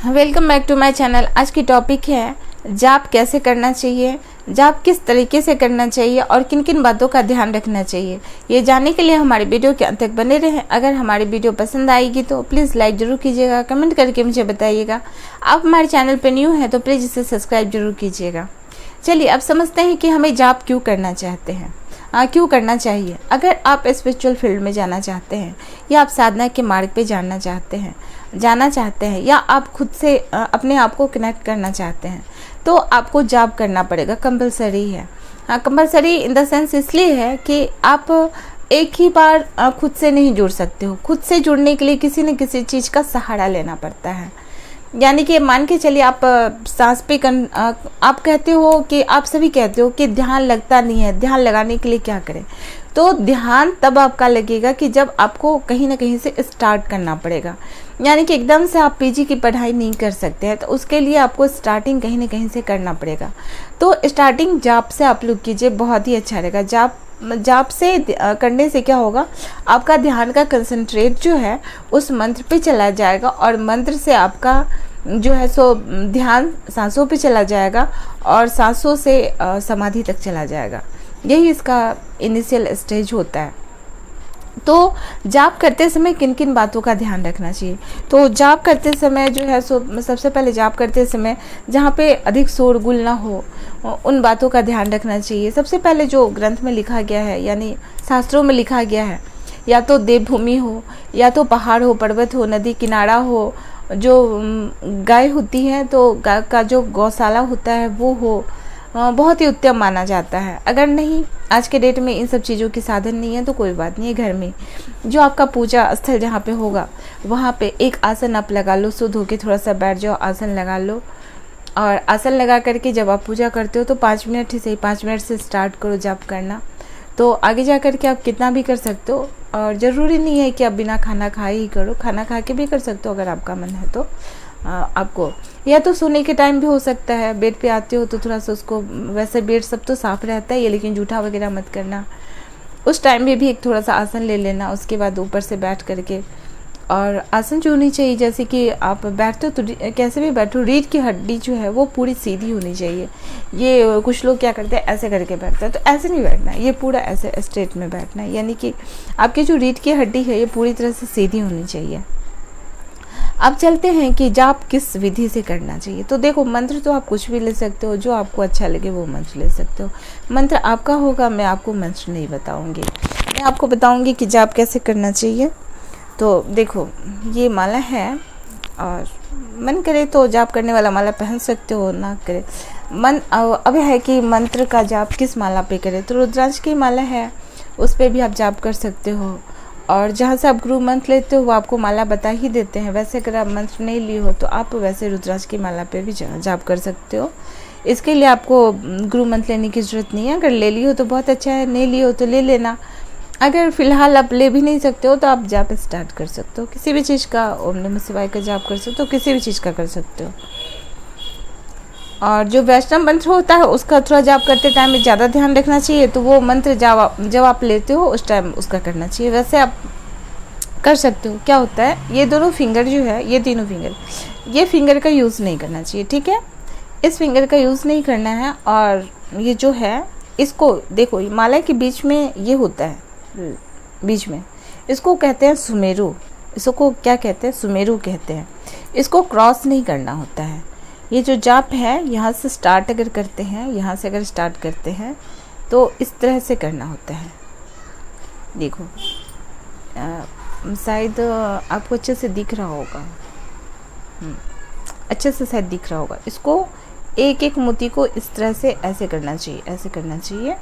Welcome back to my channel. आज की topic है जाप कैसे करना चाहिए, जाप किस तरीके से करना चाहिए और किन किन बातों का ध्यान रखना चाहिए। ये जानने के लिए हमारे वीडियो के अंत तक बने रहें। अगर हमारी वीडियो पसंद आएगी तो प्लीज़ लाइक ज़रूर कीजिएगा, कमेंट करके मुझे बताइएगा। आप हमारे चैनल पर न्यू हैं तो प्लीज़ इसे सब्सक्राइब जरूर कीजिएगा। चलिए अब समझते हैं कि हमें जाप क्यों करना चाहते हैं, क्यों करना चाहिए। अगर आप स्पिरिचुअल फील्ड में जाना चाहते हैं या आप साधना के मार्ग पे जाना चाहते हैं या आप खुद से अपने आप को कनेक्ट करना चाहते हैं तो आपको जाप करना पड़ेगा, कंपलसरी है। कंपलसरी इन द सेंस इसलिए है कि आप एक ही बार खुद से नहीं जुड़ सकते हो। खुद से जुड़ने के लिए किसी न किसी चीज़ का सहारा लेना पड़ता है। यानी कि मान के चलिए आप सांस पे आप कहते हो कि आप सभी कहते हो कि ध्यान लगता नहीं है, ध्यान लगाने के लिए क्या करें। तो ध्यान तब आपका लगेगा कि जब आपको कहीं ना कहीं से स्टार्ट करना पड़ेगा। यानी कि एकदम से आप पीजी की पढ़ाई नहीं कर सकते हैं, तो उसके लिए आपको स्टार्टिंग कहीं ना कहीं से करना पड़ेगा। तो स्टार्टिंग जाप से आप लोग कीजिए, बहुत ही अच्छा रहेगा। जाप से करने से क्या होगा, आपका ध्यान का कंसंट्रेट जो है उस मंत्र पे चला जाएगा और मंत्र से आपका जो है सो ध्यान सांसों पे चला जाएगा और सांसों से समाधि तक चला जाएगा। यही इसका इनिशियल स्टेज होता है। तो जाप करते समय किन किन बातों का ध्यान रखना चाहिए। तो जाप करते समय जो है सो सबसे पहले जाप करते समय जहाँ पे अधिक शोरगुल ना हो उन बातों का ध्यान रखना चाहिए। सबसे पहले जो ग्रंथ में लिखा गया है यानी शास्त्रों में लिखा गया है, या तो देवभूमि हो या तो पहाड़ हो, पर्वत हो, नदी किनारा हो, जो गाय होती है तो गाय का जो गौशाला होता है वो हो, बहुत ही उत्तम माना जाता है। अगर नहीं आज के डेट में इन सब चीज़ों की साधन नहीं है तो कोई बात नहीं है, घर में जो आपका पूजा स्थल जहाँ पे होगा वहाँ पे एक आसन आप लगा लो, शुद्ध होके थोड़ा सा बैठ जाओ, आसन लगा लो। और आसन लगा करके जब आप पूजा करते हो तो 5 मिनट ही सही, 5 मिनट से स्टार्ट करो जाप करना। तो आगे जा कर के आप कितना भी कर सकते हो और ज़रूरी नहीं है कि आप बिना खाना खाए ही करो, खाना खा के भी कर सकते हो अगर आपका मन है तो। आपको या तो सोने के टाइम भी हो सकता है, बेड पे आते हो तो थोड़ा सा उसको, वैसे बेड सब तो साफ़ रहता है ये, लेकिन जूठा वगैरह मत करना। उस टाइम में भी एक थोड़ा सा आसन ले लेना, उसके बाद ऊपर से बैठ करके। और आसन जो होनी चाहिए, जैसे कि आप बैठते हो तो कैसे भी बैठो, रीढ़ की हड्डी जो है वो पूरी सीधी होनी चाहिए। ये कुछ लोग क्या करते हैं ऐसे करके बैठते हैं, तो ऐसे नहीं बैठना है, ये पूरा ऐसे स्ट्रेट में बैठना है। यानी कि आपकी जो रीढ़ की हड्डी है ये पूरी तरह से सीधी होनी चाहिए। अब चलते हैं कि जाप किस विधि से करना चाहिए। तो देखो, मंत्र तो आप कुछ भी ले सकते हो, जो आपको अच्छा लगे वो मंत्र ले सकते हो। मंत्र आपका होगा, मैं आपको मंत्र नहीं बताऊंगी, मैं आपको बताऊंगी कि जाप कैसे करना चाहिए। तो देखो, ये माला है और मन करे तो जाप करने वाला माला पहन सकते हो, ना करे मन अब है कि मंत्र का जाप किस माला पे करें। तो रुद्राक्ष की माला है, उस पर भी आप जाप कर सकते हो। और जहाँ से आप गुरु मंत्र लेते हो वो आपको माला बता ही देते हैं। वैसे अगर आप मंत्र नहीं लिए हो तो आप वैसे रुद्राक्ष की माला पे भी जाप कर सकते हो। इसके लिए आपको गुरु मंत्र लेने की ज़रूरत नहीं है। अगर ले ली हो तो बहुत अच्छा है, नहीं लिए हो तो ले लेना। अगर फ़िलहाल आप ले भी नहीं सकते हो तो आप जाप स्टार्ट कर सकते हो, किसी भी चीज़ का, ओम नमः शिवाय का जाप कर सकते हो, किसी भी चीज़ का कर सकते हो। और जो वैष्णव मंत्र होता है उसका थोड़ा जाप करते टाइम में ज़्यादा ध्यान रखना चाहिए। तो वो मंत्र जब आप लेते हो उस टाइम उसका करना चाहिए। वैसे आप कर सकते हो। क्या होता है, ये दोनों फिंगर जो है, ये तीनों फिंगर, ये फिंगर का यूज़ नहीं करना चाहिए, ठीक है। इस फिंगर का यूज़ नहीं करना है। और ये जो है इसको देखो, माला के बीच में ये होता है, बीच में, इसको कहते हैं सुमेरु। इसको क्या कहते हैं, सुमेरु कहते हैं। इसको क्रॉस नहीं करना होता है। ये जो जाप है यहाँ से स्टार्ट अगर करते हैं, यहाँ से अगर स्टार्ट करते हैं तो इस तरह से करना होता है। देखो शायद आपको अच्छे से दिख रहा होगा, अच्छे से शायद दिख रहा होगा। इसको एक एक मोती को इस तरह से ऐसे करना चाहिए, ऐसे करना चाहिए।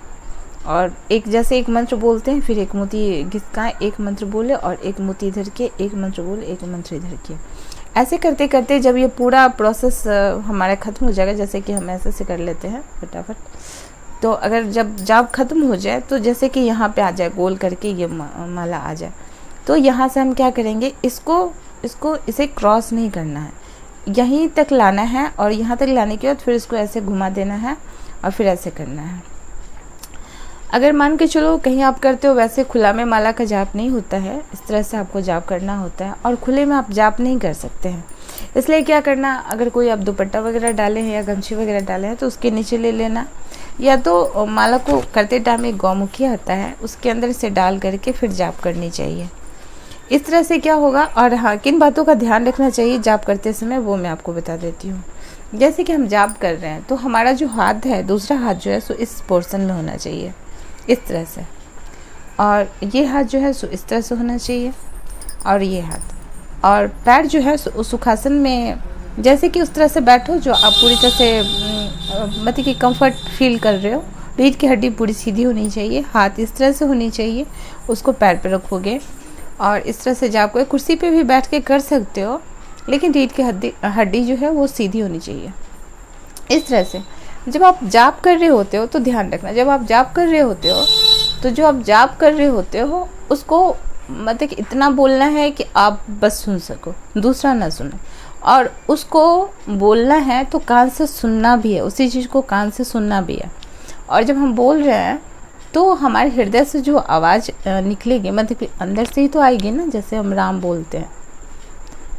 और एक जैसे एक मंत्र बोलते हैं, फिर एक मोती घिसकाएं, एक मंत्र बोले और एक मोती इधर के, एक मंत्र बोले, एक मंत्र इधर के। ऐसे करते करते जब ये पूरा प्रोसेस हमारा ख़त्म हो जाएगा, जैसे कि हम ऐसे से कर लेते हैं फटाफट, तो अगर जब जाप ख़त्म हो जाए तो जैसे कि यहाँ पे आ जाए गोल करके ये माला आ जाए, तो यहाँ से हम क्या करेंगे, इसे क्रॉस नहीं करना है, यहीं तक लाना है। और यहाँ तक लाने के बाद फिर इसको ऐसे घुमा देना है और फिर ऐसे करना है। अगर मान के चलो कहीं आप करते हो, वैसे खुला में माला का जाप नहीं होता है, इस तरह से आपको जाप करना होता है। और खुले में आप जाप नहीं कर सकते हैं, इसलिए क्या करना, अगर कोई आप दुपट्टा वगैरह डाले हैं या गमछी वगैरह डाले हैं तो उसके नीचे ले लेना, या तो माला को करते टाइम एक गौमुखी आता है उसके अंदर से डाल करके फिर जाप करनी चाहिए। इस तरह से क्या होगा। और हाँ, किन बातों का ध्यान रखना चाहिए जाप करते समय वो मैं आपको बता देती हूँ। जैसे कि हम जाप कर रहे हैं तो हमारा जो हाथ है, दूसरा हाथ जो है सो इस पोर्शन में होना चाहिए, इस तरह से, और ये हाथ जो है सो इस तरह से होना चाहिए, और ये हाथ, और पैर जो है सुखासन में जैसे कि उस तरह से बैठो जो आप पूरी तरह से मतलब कि कंफर्ट फील कर रहे हो। रीढ़ की हड्डी पूरी सीधी होनी चाहिए, हाथ इस तरह से होनी चाहिए, उसको पैर पे रखोगे और इस तरह से जाप को कुर्सी पे भी बैठ के कर सकते हो, लेकिन रीढ़ की हड्डी जो है वो सीधी होनी चाहिए। इस तरह से जब आप जाप कर रहे होते हो तो ध्यान रखना, जब आप जाप कर रहे होते हो तो जो आप जाप कर रहे होते हो उसको मतलब इतना बोलना है कि आप बस सुन सको, दूसरा ना सुने, और उसको बोलना है तो कान से सुनना भी है, उसी चीज़ को कान से सुनना भी है। और जब हम बोल रहे हैं तो हमारे हृदय से जो आवाज़ निकलेगी मतलब कि अंदर से ही तो आएगी ना, जैसे हम राम बोलते हैं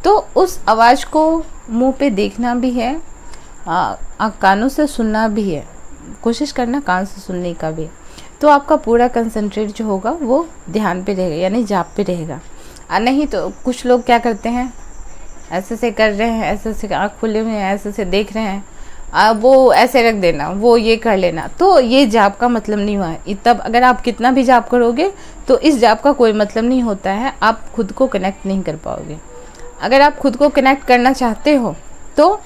तो उस आवाज़ को मुंह पे देखना भी है, कानों से सुनना भी है, कोशिश करना कान से सुनने का भी। तो आपका पूरा कंसंट्रेट जो होगा वो ध्यान पे रहेगा, यानी जाप पे रहेगा। नहीं तो कुछ लोग क्या करते हैं, ऐसे से कर रहे हैं, ऐसे से आँख खुले हुए हैं, ऐसे से देख रहे हैं, वो ऐसे रख देना, वो ये कर लेना, तो ये जाप का मतलब नहीं हुआ है। तब अगर आप कितना भी जाप करोगे तो इस जाप का कोई मतलब नहीं होता है, आप खुद को कनेक्ट नहीं कर पाओगे। अगर आप खुद को कनेक्ट करना चाहते हो तो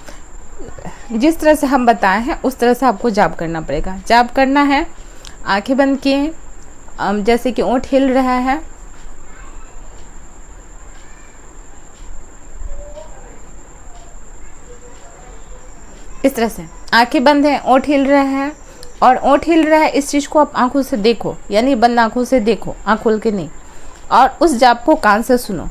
जिस तरह से हम बताए हैं उस तरह से आपको जाप करना पड़ेगा। जाप करना है आंखें बंद किए, जैसे कि ओंठ हिल रहा है, इस तरह से आंखें बंद हैं, ओंठ हिल रहा है, और ओंठ हिल रहा है इस चीज़ को आप आंखों से देखो, यानी बंद आंखों से देखो, आंख खोल के नहीं, और उस जाप को कान से सुनो।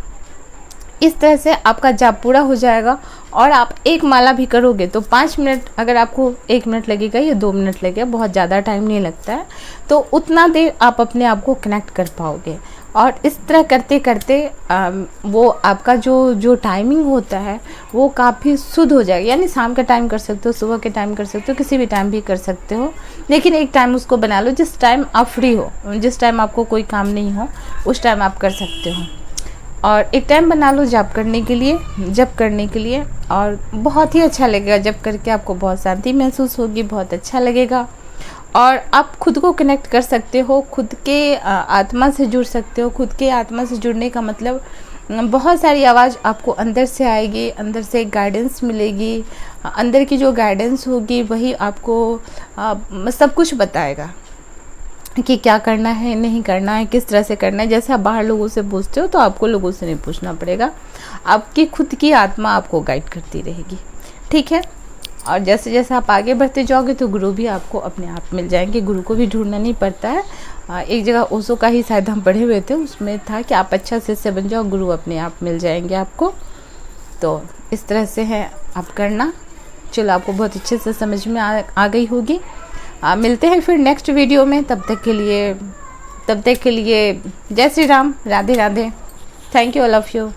इस तरह से आपका जाप पूरा हो जाएगा। और आप एक माला भी करोगे तो 5 मिनट, अगर आपको 1 मिनट लगेगा या 2 मिनट लगेगा, बहुत ज़्यादा टाइम नहीं लगता है, तो उतना देर आप अपने आप को कनेक्ट कर पाओगे। और इस तरह करते करते वो आपका जो टाइमिंग होता है वो काफ़ी शुद्ध हो जाएगा। यानी शाम का टाइम कर सकते हो, सुबह के टाइम कर सकते हो, किसी भी टाइम भी कर सकते हो, लेकिन एक टाइम उसको बना लो जिस टाइम आप फ्री हो, जिस टाइम आपको कोई काम नहीं हो उस टाइम आप कर सकते हो। और एक टाइम बना लो जाप करने के लिए, जप करने के लिए, और बहुत ही अच्छा लगेगा जप करके, आपको बहुत शांति महसूस होगी, बहुत अच्छा लगेगा। और आप खुद को कनेक्ट कर सकते हो, खुद के आत्मा से जुड़ सकते हो। खुद के आत्मा से जुड़ने का मतलब बहुत सारी आवाज़ आपको अंदर से आएगी, अंदर से एक गाइडेंस मिलेगी, अंदर की जो गाइडेंस होगी वही आपको सब कुछ बताएगा कि क्या करना है, नहीं करना है, किस तरह से करना है। जैसे आप बाहर लोगों से पूछते हो तो आपको लोगों से नहीं पूछना पड़ेगा, आपकी खुद की आत्मा आपको गाइड करती रहेगी, ठीक है। और जैसे जैसे आप आगे बढ़ते जाओगे तो गुरु भी आपको अपने आप मिल जाएंगे, गुरु को भी ढूंढना नहीं पड़ता है। एक जगह ओशो का ही शायद हम पढ़े हुए थे, उसमें था कि आप अच्छा शिष्य बन जाओ, गुरु अपने आप मिल जाएंगे आपको। तो इस तरह से है आप करना। चलो, आपको बहुत अच्छे से समझ में आ गई होगी। मिलते हैं फिर नेक्स्ट वीडियो में, तब तक के लिए जय Shri Ram, Radhe Radhe, thank you, I love you.